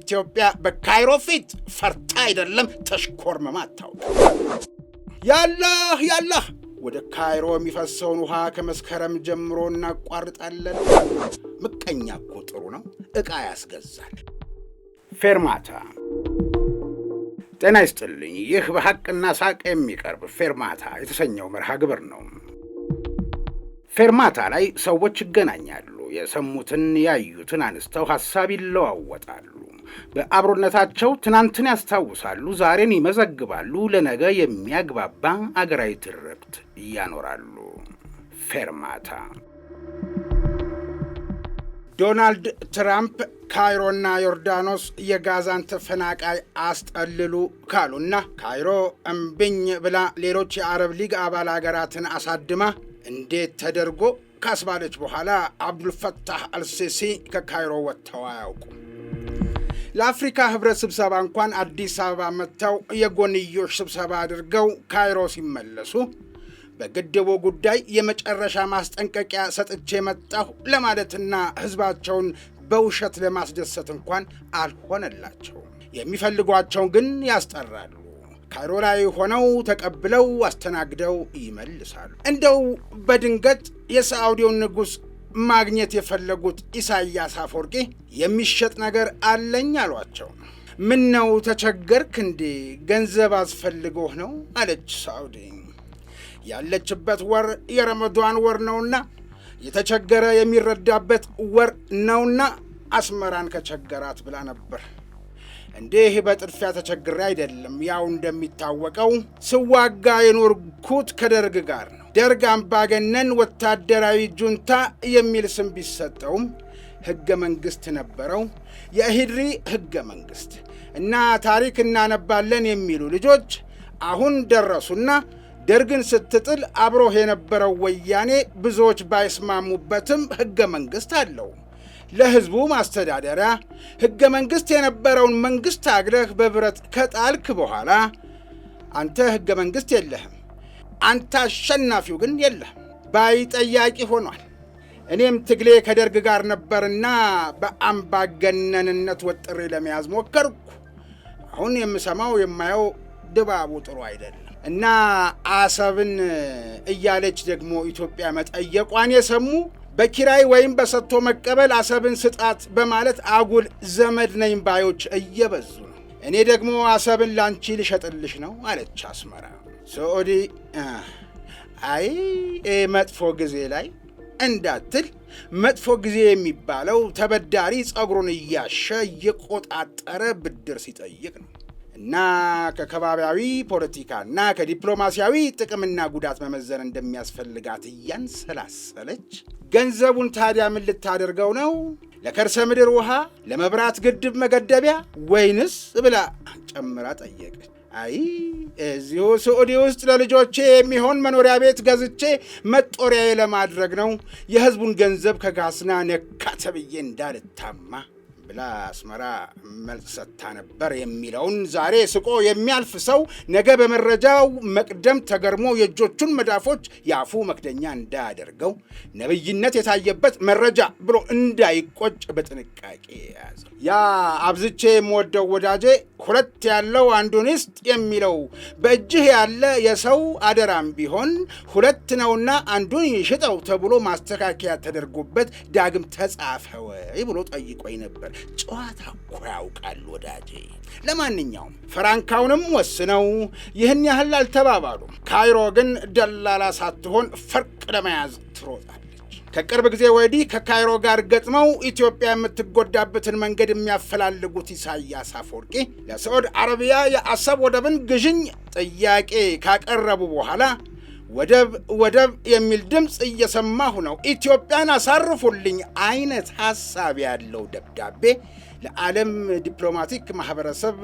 ኢትዮጵያ በካይሮ ፊት ፈርታ አይደለም ተሽኮርመማ አታውቅ። ያላህ ወደ ካይሮ የሚፈሰውን ውሃ ከመስከረም ጀምሮ እናቋርጣለን። ምቀኛ እኮ ጥሩ ነው፣ ዕቃ ያስገዛል። ፌርማታ ጤና ይስጥልኝ። ይህ በሐቅና ሳቅ የሚቀርብ ፌርማታ የተሰኘው መርሃ ግብር ነው። ፌርማታ ላይ ሰዎች ይገናኛሉ። የሰሙትን ያዩትን አንስተው ሐሳብ ይለዋወጣሉ። በአብሮነታቸው ትናንትን ያስታውሳሉ፣ ዛሬን ይመዘግባሉ፣ ለነገ የሚያግባባ አገራዊ ትርክት ያኖራሉ። ፌርማታ። ዶናልድ ትራምፕ ካይሮና ዮርዳኖስ የጋዛን ተፈናቃይ አስጠልሉ ካሉና ካይሮ እምቢኝ ብላ ሌሎች የአረብ ሊግ አባል አገራትን አሳድማ እንዴት ተደርጎ ካስባለች በኋላ አብዱልፈታህ አልሲሲ ከካይሮ ወጥተው አያውቁም። ለአፍሪካ ህብረት ስብሰባ እንኳን አዲስ አበባ መጥተው የጎንዮሽ ስብሰባ አድርገው ካይሮ ሲመለሱ በግድቡ ጉዳይ የመጨረሻ ማስጠንቀቂያ ሰጥቼ መጣሁ ለማለትና ህዝባቸውን በውሸት ለማስደሰት እንኳን አልሆነላቸውም። የሚፈልጓቸውን ግን ያስጠራሉ። ካይሮ ላይ ሆነው ተቀብለው አስተናግደው ይመልሳሉ። እንደው በድንገት የሳዑዲውን ንጉሥ ማግኘት የፈለጉት ኢሳያስ አፈወርቂ የሚሸጥ ነገር አለኝ አሏቸው። ምን ነው ተቸገርክ እንዴ? ገንዘብ አስፈልጎህ ነው አለች ሳዑዲ። ያለችበት ወር የረመዷን ወር ነውና የተቸገረ የሚረዳበት ወር ነውና አስመራን ከቸገራት ብላ ነበር። እንዲህ በጥድፊያ ተቸግሬ አይደለም። ያው እንደሚታወቀው ስዋጋ የኖርኩት ከደርግ ጋር ነው። ደርግ አምባገነን ወታደራዊ ጁንታ የሚል ስም ቢሰጠውም ሕገ መንግሥት ነበረው፣ የኢሂድሪ ሕገ መንግሥት እና ታሪክ እናነባለን የሚሉ ልጆች አሁን ደረሱና ደርግን ስትጥል አብሮህ የነበረው ወያኔ ብዙዎች ባይስማሙበትም ሕገ መንግሥት አለው። ለሕዝቡ ማስተዳደሪያ ሕገ መንግሥት የነበረውን መንግሥት አግለህ በብረት ከጣልክ በኋላ አንተ ሕገ መንግሥት የለህም፣ አንተ አሸናፊው ግን የለህም ባይ ጠያቂ ሆኗል። እኔም ትግሌ ከደርግ ጋር ነበርና በአምባገነንነት ወጥሬ ለመያዝ ሞከርኩ። አሁን የምሰማው የማየው ድባቡ ጥሩ አይደለም እና አሰብን እያለች ደግሞ ኢትዮጵያ መጠየቋን የሰሙ በኪራይ ወይም በሰጥቶ መቀበል አሰብን ስጣት በማለት አጉል ዘመድ ነኝ ባዮች እየበዙ ነው። እኔ ደግሞ አሰብን ላንቺ ልሸጥልሽ ነው አለች አስመራ። ሳዑዲ አይ መጥፎ ጊዜ ላይ እንዳትል፣ መጥፎ ጊዜ የሚባለው ተበዳሪ ጸጉሩን እያሸ እየቆጣጠረ ብድር ሲጠይቅ ነው እና ከከባቢያዊ ፖለቲካና ከዲፕሎማሲያዊ ጥቅምና ጉዳት መመዘን እንደሚያስፈልጋት እያንሰላሰለች ገንዘቡን ታዲያ ምን ልታደርገው ነው? ለከርሰ ምድር ውሃ፣ ለመብራት ግድብ መገደቢያ ወይንስ ብላ ጨምራ ጠየቀች። አይ እዚሁ ሳዑዲ ውስጥ ለልጆቼ የሚሆን መኖሪያ ቤት ገዝቼ መጦሪያዬ ለማድረግ ነው፣ የሕዝቡን ገንዘብ ከጋስና ነካ ተብዬ እንዳልታማ ብላ አስመራ መልስ ሰጥታ ነበር የሚለውን ዛሬ ስቆ የሚያልፍ ሰው ነገ በመረጃው መቅደም ተገርሞ የእጆቹን መዳፎች የአፉ መክደኛ እንዳያደርገው ነብይነት የታየበት መረጃ ብሎ እንዳይቆጭ በጥንቃቄ ያዘ። ያ አብዝቼ የምወደው ወዳጄ ሁለት ያለው አንዱን ይስጥ የሚለው በእጅህ ያለ የሰው አደራም ቢሆን ሁለት ነውና አንዱን ይሽጠው ተብሎ ማስተካከያ ተደርጎበት ዳግም ተጻፈ ወይ ብሎ ጠይቆኝ ነበር። ጨዋታ እኮ ያውቃል ወዳጄ። ለማንኛውም ፈራንካውንም ወስነው ይህን ያህል አልተባባሉም። ካይሮ ግን ደላላ ሳትሆን ፈርቅ ለመያዝ ትሮጣለች። ከቅርብ ጊዜ ወዲህ ከካይሮ ጋር ገጥመው ኢትዮጵያ የምትጎዳበትን መንገድ የሚያፈላልጉት ኢሳያስ አፈወርቂ ለሳዑዲ አረቢያ የአሰብ ወደብን ግዥኝ ጥያቄ ካቀረቡ በኋላ ወደብ የሚል ድምፅ እየሰማሁ ነው፣ ኢትዮጵያን አሳርፉልኝ አይነት ሐሳብ ያለው ደብዳቤ ለዓለም ዲፕሎማቲክ ማህበረሰብ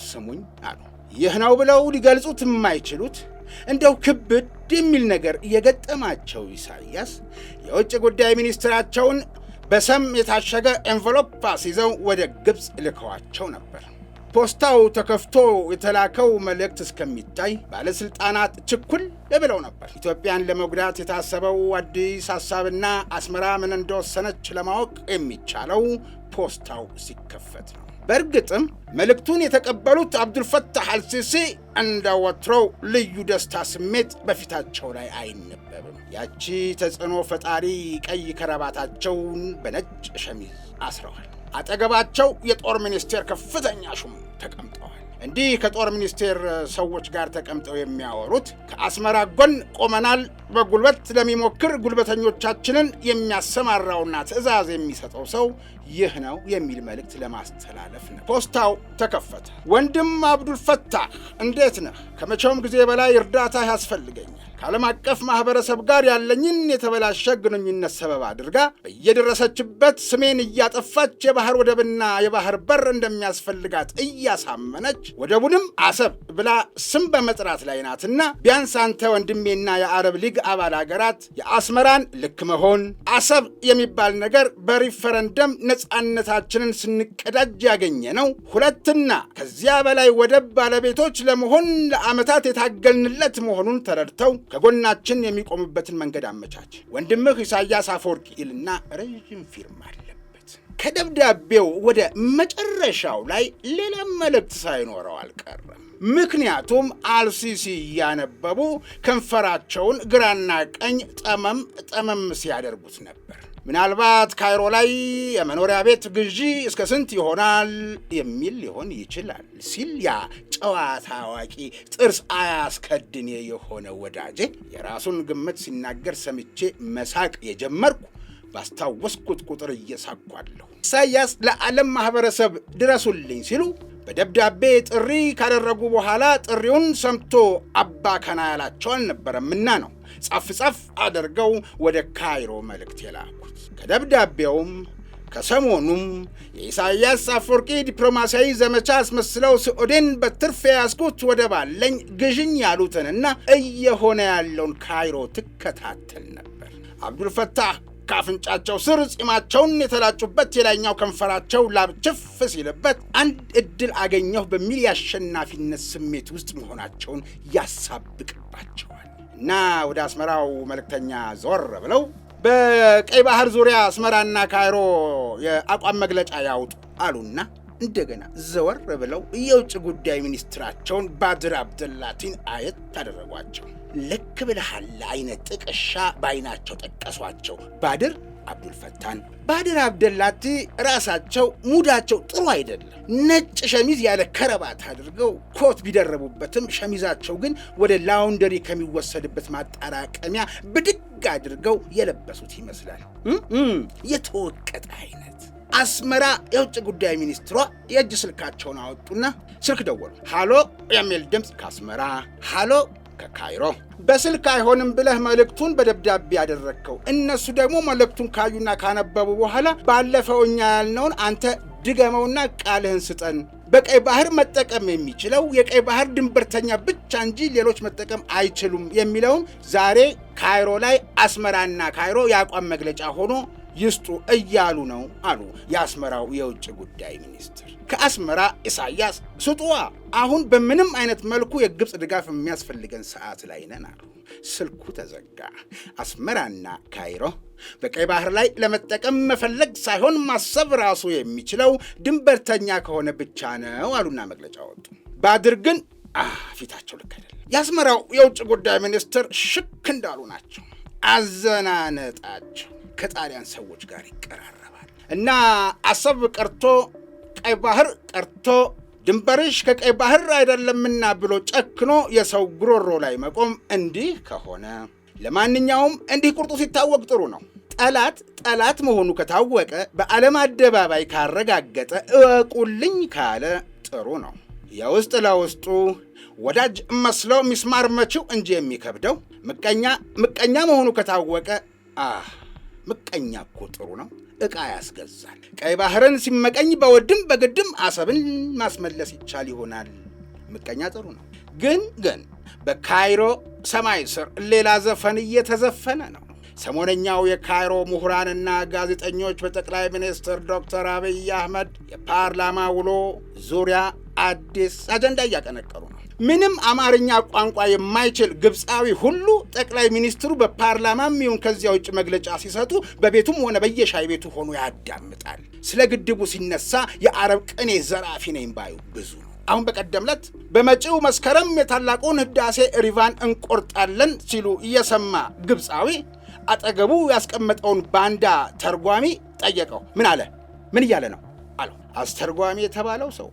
ስሙኝ አሉ። ይህ ነው ብለው ሊገልጹት የማይችሉት እንደው ክብድ የሚል ነገር የገጠማቸው ኢሳያስ የውጭ ጉዳይ ሚኒስትራቸውን በሰም የታሸገ ኤንቨሎፕ አስይዘው ወደ ግብፅ ልከዋቸው ነበር። ፖስታው ተከፍቶ የተላከው መልእክት እስከሚታይ ባለስልጣናት ችኩል ብለው ነበር። ኢትዮጵያን ለመጉዳት የታሰበው አዲስ ሐሳብና አስመራ ምን እንደወሰነች ለማወቅ የሚቻለው ፖስታው ሲከፈት ነው። በእርግጥም መልእክቱን የተቀበሉት አብዱልፈታህ አልሲሲ እንደ ወትሮው ልዩ ደስታ ስሜት በፊታቸው ላይ አይነበብም። ያቺ ተጽዕኖ ፈጣሪ ቀይ ከረባታቸውን በነጭ ሸሚዝ አስረዋል። አጠገባቸው የጦር ሚኒስቴር ከፍተኛ ሹም ተቀምጠዋል። እንዲህ ከጦር ሚኒስቴር ሰዎች ጋር ተቀምጠው የሚያወሩት ከአስመራ ጎን ቆመናል፣ በጉልበት ለሚሞክር ጉልበተኞቻችንን የሚያሰማራውና ትዕዛዝ የሚሰጠው ሰው ይህ ነው የሚል መልእክት ለማስተላለፍ ነው። ፖስታው ተከፈተ። ወንድም አብዱልፈታህ እንዴት ነህ? ከመቼውም ጊዜ በላይ እርዳታ ያስፈልገኛል። ከዓለም አቀፍ ማህበረሰብ ጋር ያለኝን የተበላሸ ግንኙነት ሰበብ አድርጋ በየደረሰችበት ስሜን እያጠፋች የባህር ወደብና የባህር በር እንደሚያስፈልጋት እያሳመነች ወደቡንም አሰብ ብላ ስም በመጥራት ላይ ናትና ቢያንስ አንተ ወንድሜና የአረብ ሊግ አባል ሀገራት የአስመራን ልክ መሆን አሰብ የሚባል ነገር በሪፈረንደም ነፃነታችንን ስንቀዳጅ ያገኘ ነው፣ ሁለትና ከዚያ በላይ ወደብ ባለቤቶች ለመሆን ለዓመታት የታገልንለት መሆኑን ተረድተው ከጎናችን የሚቆምበትን መንገድ አመቻች። ወንድምህ ኢሳያስ አፈወርቂ ይልና ረዥም ፊርማ አለበት። ከደብዳቤው ወደ መጨረሻው ላይ ሌላ መልእክት ሳይኖረው አልቀረም። ምክንያቱም አልሲሲ እያነበቡ ከንፈራቸውን ግራና ቀኝ ጠመም ሲያደርጉት ነበር። ምናልባት ካይሮ ላይ የመኖሪያ ቤት ግዢ እስከ ስንት ይሆናል የሚል ሊሆን ይችላል ሲል ያ ጨዋታ አዋቂ ጥርስ አያስከድኔ የሆነ ወዳጄ የራሱን ግምት ሲናገር ሰምቼ መሳቅ የጀመርኩ ባስታወስኩት ቁጥር እየሳኳለሁ። ኢሳያስ ለዓለም ማህበረሰብ ድረሱልኝ ሲሉ በደብዳቤ ጥሪ ካደረጉ በኋላ ጥሪውን ሰምቶ አባ ከና ያላቸው አልነበረምና ነው ጻፍ አድርገው ወደ ካይሮ መልእክት የላኩት። ከደብዳቤውም ከሰሞኑም የኢሳያስ አፈወርቂ ዲፕሎማሲያዊ ዘመቻ አስመስለው ስዑድን በትርፍ ያስኩት ወደብ አለኝ ግዥኝ ያሉትንና እየሆነ ያለውን ካይሮ ትከታተል ነበር። አብዱልፈታህ ካፍንጫቸው ስር ጺማቸውን የተላጩበት የላይኛው ከንፈራቸው ላብችፍ ሲልበት አንድ እድል አገኘሁ በሚል የአሸናፊነት ስሜት ውስጥ መሆናቸውን ያሳብቅባቸዋል እና ወደ አስመራው መልእክተኛ ዞር ብለው በቀይ ባህር ዙሪያ አስመራና ካይሮ የአቋም መግለጫ ያውጡ አሉና እንደገና ዘወር ብለው የውጭ ጉዳይ ሚኒስትራቸውን ባድር አብደላቲን አየት ታደረጓቸው። ልክ ብለሃል አይነት ጥቅሻ ባይናቸው ጠቀሷቸው ባድር አብዱልፈታን። ባድር አብደላቲ ራሳቸው ሙዳቸው ጥሩ አይደለም። ነጭ ሸሚዝ ያለ ከረባት አድርገው ኮት ቢደረቡበትም ሸሚዛቸው ግን ወደ ላውንደሪ ከሚወሰድበት ማጠራቀሚያ ብድግ አድርገው የለበሱት ይመስላል። የተወቀጠ አይነት። አስመራ የውጭ ጉዳይ ሚኒስትሯ የእጅ ስልካቸውን አወጡና ስልክ ደወሉ። ሃሎ የሚል ድምፅ ከአስመራ፣ ሃሎ ከካይሮ። በስልክ አይሆንም ብለህ መልእክቱን በደብዳቤ ያደረግከው፣ እነሱ ደግሞ መልእክቱን ካዩና ካነበቡ በኋላ ባለፈው እኛ ያልነውን አንተ ድገመውና ቃልህን ስጠን። በቀይ ባህር መጠቀም የሚችለው የቀይ ባህር ድንበርተኛ ብቻ እንጂ ሌሎች መጠቀም አይችሉም የሚለውን ዛሬ ካይሮ ላይ አስመራና ካይሮ የአቋም መግለጫ ሆኖ ይስጡ እያሉ ነው አሉ የአስመራው የውጭ ጉዳይ ሚኒስትር። ከአስመራ ኢሳያስ ስጡዋ፣ አሁን በምንም አይነት መልኩ የግብፅ ድጋፍ የሚያስፈልገን ሰዓት ላይ ነን አሉ። ስልኩ ተዘጋ። አስመራና ካይሮ በቀይ ባህር ላይ ለመጠቀም መፈለግ ሳይሆን ማሰብ ራሱ የሚችለው ድንበርተኛ ከሆነ ብቻ ነው አሉና መግለጫ ወጡ። ባድር ግን ፊታቸው ልክ አይደለም። የአስመራው የውጭ ጉዳይ ሚኒስትር ሽክ እንዳሉ ናቸው። አዘናነጣቸው ከጣሊያን ሰዎች ጋር ይቀራረባል እና አሰብ ቀርቶ ቀይ ባህር ቀርቶ ድንበርሽ ከቀይ ባህር አይደለምና ብሎ ጨክኖ የሰው ጉሮሮ ላይ መቆም እንዲህ ከሆነ ለማንኛውም እንዲህ ቁርጡ ሲታወቅ ጥሩ ነው። ጠላት መሆኑ ከታወቀ በዓለም አደባባይ ካረጋገጠ እወቁልኝ ካለ ጥሩ ነው። የውስጥ ለውስጡ ወዳጅ መስለው ሚስማር መቺው እንጂ የሚከብደው ምቀኛ መሆኑ ከታወቀ ምቀኛ እኮ ጥሩ ነው፣ ዕቃ ያስገዛል። ቀይ ባህርን ሲመቀኝ በወድም በግድም አሰብን ማስመለስ ይቻል ይሆናል። ምቀኛ ጥሩ ነው። ግን በካይሮ ሰማይ ስር ሌላ ዘፈን እየተዘፈነ ነው። ሰሞነኛው የካይሮ ምሁራንና ጋዜጠኞች በጠቅላይ ሚኒስትር ዶክተር አብይ አህመድ የፓርላማ ውሎ ዙሪያ አዲስ አጀንዳ እያቀነቀሩ ነው። ምንም አማርኛ ቋንቋ የማይችል ግብፃዊ ሁሉ ጠቅላይ ሚኒስትሩ በፓርላማም ይሁን ከዚያ ውጭ መግለጫ ሲሰጡ በቤቱም ሆነ በየሻይ ቤቱ ሆኖ ያዳምጣል። ስለ ግድቡ ሲነሳ የአረብ ቅኔ ዘራፊ ነኝ ባዩ ብዙ ነው። አሁን በቀደም ዕለት በመጪው መስከረም የታላቁን ህዳሴ ሪቫን እንቆርጣለን ሲሉ እየሰማ ግብፃዊ አጠገቡ ያስቀመጠውን ባንዳ ተርጓሚ ጠየቀው። ምን አለ? ምን እያለ ነው አለው። አስተርጓሚ የተባለው ሰው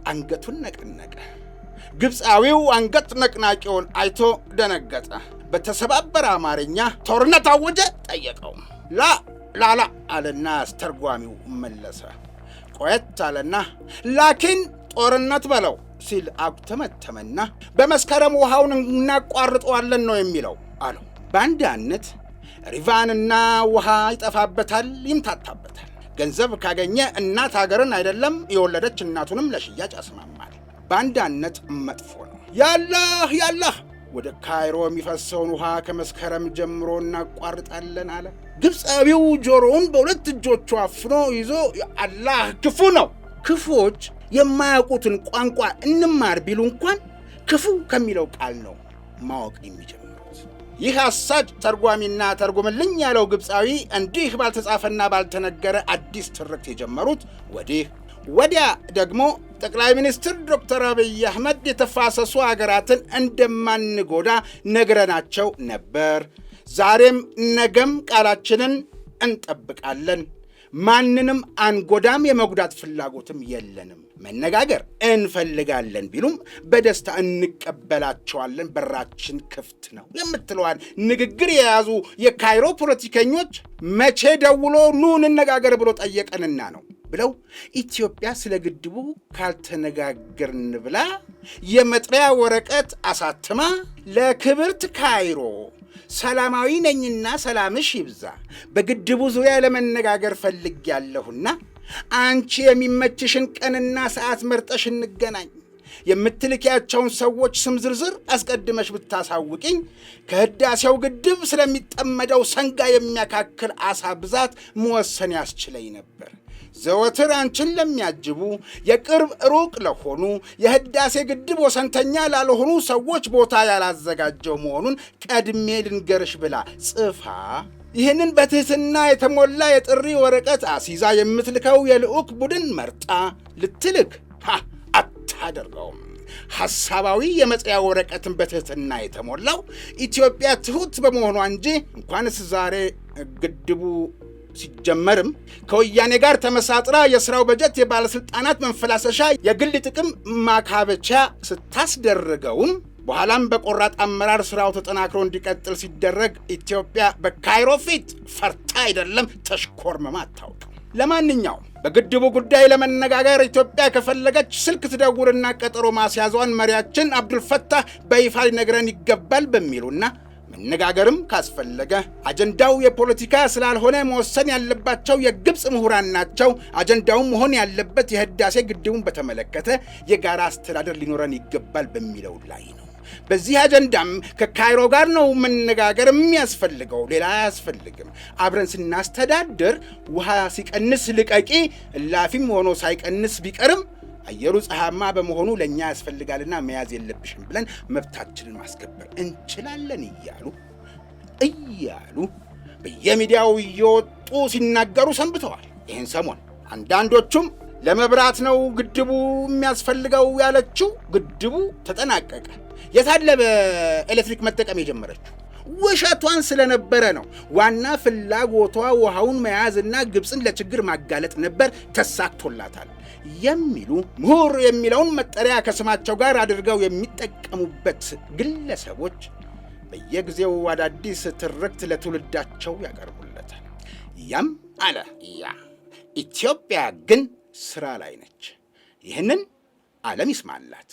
አንገቱን ነቀነቀ። ግብፃዊው አንገት ነቅናቂውን አይቶ ደነገጠ። በተሰባበረ አማርኛ ጦርነት አወጀ ጠየቀው። ላላ አለና አስተርጓሚው መለሰ። ቆየት አለና ላኪን ጦርነት በለው ሲል አጉተመተመና በመስከረም ውሃውን እናቋርጠዋለን ነው የሚለው አለው። ባንዳነት ሪቫንና ውሃ ይጠፋበታል፣ ይምታታበታል። ገንዘብ ካገኘ እናት ሀገርን አይደለም የወለደች እናቱንም ለሽያጭ ያስማማል። ባንዳነት መጥፎ ነው። ያላህ ወደ ካይሮ የሚፈሰውን ውሃ ከመስከረም ጀምሮ እናቋርጣለን አለ። ግብፃዊው ጆሮውን በሁለት እጆቹ አፍኖ ይዞ አላህ ክፉ ነው። ክፉዎች የማያውቁትን ቋንቋ እንማር ቢሉ እንኳን ክፉ ከሚለው ቃል ነው ማወቅ የሚጀምሩት። ይህ አሳጅ ተርጓሚና ተርጉምልኝ ያለው ግብፃዊ እንዲህ ባልተጻፈና ባልተነገረ አዲስ ትርክት የጀመሩት ወዲያ ደግሞ ጠቅላይ ሚኒስትር ዶክተር አብይ አህመድ የተፋሰሱ ሀገራትን እንደማንጎዳ ነግረናቸው ነበር። ዛሬም ነገም ቃላችንን እንጠብቃለን። ማንንም አንጎዳም፣ የመጉዳት ፍላጎትም የለንም። መነጋገር እንፈልጋለን ቢሉም በደስታ እንቀበላቸዋለን፣ በራችን ክፍት ነው የምትለዋን ንግግር የያዙ የካይሮ ፖለቲከኞች መቼ ደውሎ ኑ እንነጋገር ብሎ ጠየቀንና ነው ብለው ኢትዮጵያ ስለ ግድቡ ካልተነጋገርን ብላ የመጥሪያ ወረቀት አሳትማ ለክብርት ካይሮ ሰላማዊ ነኝና ሰላምሽ ይብዛ፣ በግድቡ ዙሪያ ለመነጋገር ፈልጌያለሁና አንቺ የሚመችሽን ቀንና ሰዓት መርጠሽ እንገናኝ፣ የምትልኪያቸውን ሰዎች ስም ዝርዝር አስቀድመሽ ብታሳውቂኝ ከህዳሴው ግድብ ስለሚጠመደው ሰንጋ የሚያካክል አሳ ብዛት መወሰን ያስችለኝ ነበር። ዘወትር አንቺን ለሚያጅቡ የቅርብ ሩቅ ለሆኑ የህዳሴ ግድብ ወሰንተኛ ላልሆኑ ሰዎች ቦታ ያላዘጋጀው መሆኑን ቀድሜ ልንገርሽ ብላ ጽፋ ይህንን በትህትና የተሞላ የጥሪ ወረቀት አሲዛ የምትልከው የልዑክ ቡድን መርጣ ልትልክ አታደርገውም። ሐሳባዊ የመጽያ ወረቀትን በትህትና የተሞላው ኢትዮጵያ ትሁት በመሆኗ እንጂ እንኳንስ ዛሬ ግድቡ ሲጀመርም ከወያኔ ጋር ተመሳጥራ የሥራው በጀት የባለሥልጣናት መንፈላሰሻ የግል ጥቅም ማካበቻ ስታስደርገውም በኋላም በቆራጥ አመራር ሥራው ተጠናክሮ እንዲቀጥል ሲደረግ ኢትዮጵያ በካይሮ ፊት ፈርታ አይደለም ተሽኮርመማ አታውቅም። ለማንኛውም በግድቡ ጉዳይ ለመነጋገር ኢትዮጵያ ከፈለገች ስልክ ትደውልና ቀጠሮ ማስያዟን መሪያችን አብዱልፈታህ በይፋ ሊነግረን ይገባል በሚሉና መነጋገርም ካስፈለገ አጀንዳው የፖለቲካ ስላልሆነ መወሰን ያለባቸው የግብፅ ምሁራን ናቸው፣ አጀንዳውም መሆን ያለበት የህዳሴ ግድቡን በተመለከተ የጋራ አስተዳደር ሊኖረን ይገባል በሚለው ላይ ነው። በዚህ አጀንዳም ከካይሮ ጋር ነው መነጋገር የሚያስፈልገው፣ ሌላ አያስፈልግም። አብረን ስናስተዳድር ውሃ ሲቀንስ ልቀቂ እላፊም ሆኖ ሳይቀንስ ቢቀርም አየሩ ፀሐያማ በመሆኑ ለኛ ያስፈልጋልና መያዝ የለብሽም ብለን መብታችንን ማስከበር እንችላለን እያሉ በየሚዲያው እየወጡ ሲናገሩ ሰንብተዋል። ይህን ሰሞን አንዳንዶቹም ለመብራት ነው ግድቡ የሚያስፈልገው ያለችው፣ ግድቡ ተጠናቀቀ፣ የታለ በኤሌክትሪክ መጠቀም የጀመረችው? ውሸቷን ስለነበረ ነው። ዋና ፍላጎቷ ውሃውን መያዝና ግብፅን ለችግር ማጋለጥ ነበር፣ ተሳክቶላታል የሚሉ ምሁር የሚለውን መጠሪያ ከስማቸው ጋር አድርገው የሚጠቀሙበት ግለሰቦች በየጊዜው አዳዲስ ትርክት ለትውልዳቸው ያቀርቡለታል። ያም አለ ያ ኢትዮጵያ ግን ስራ ላይ ነች። ይህንን ዓለም ይስማላት።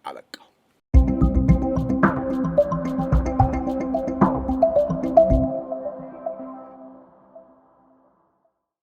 አበቃ።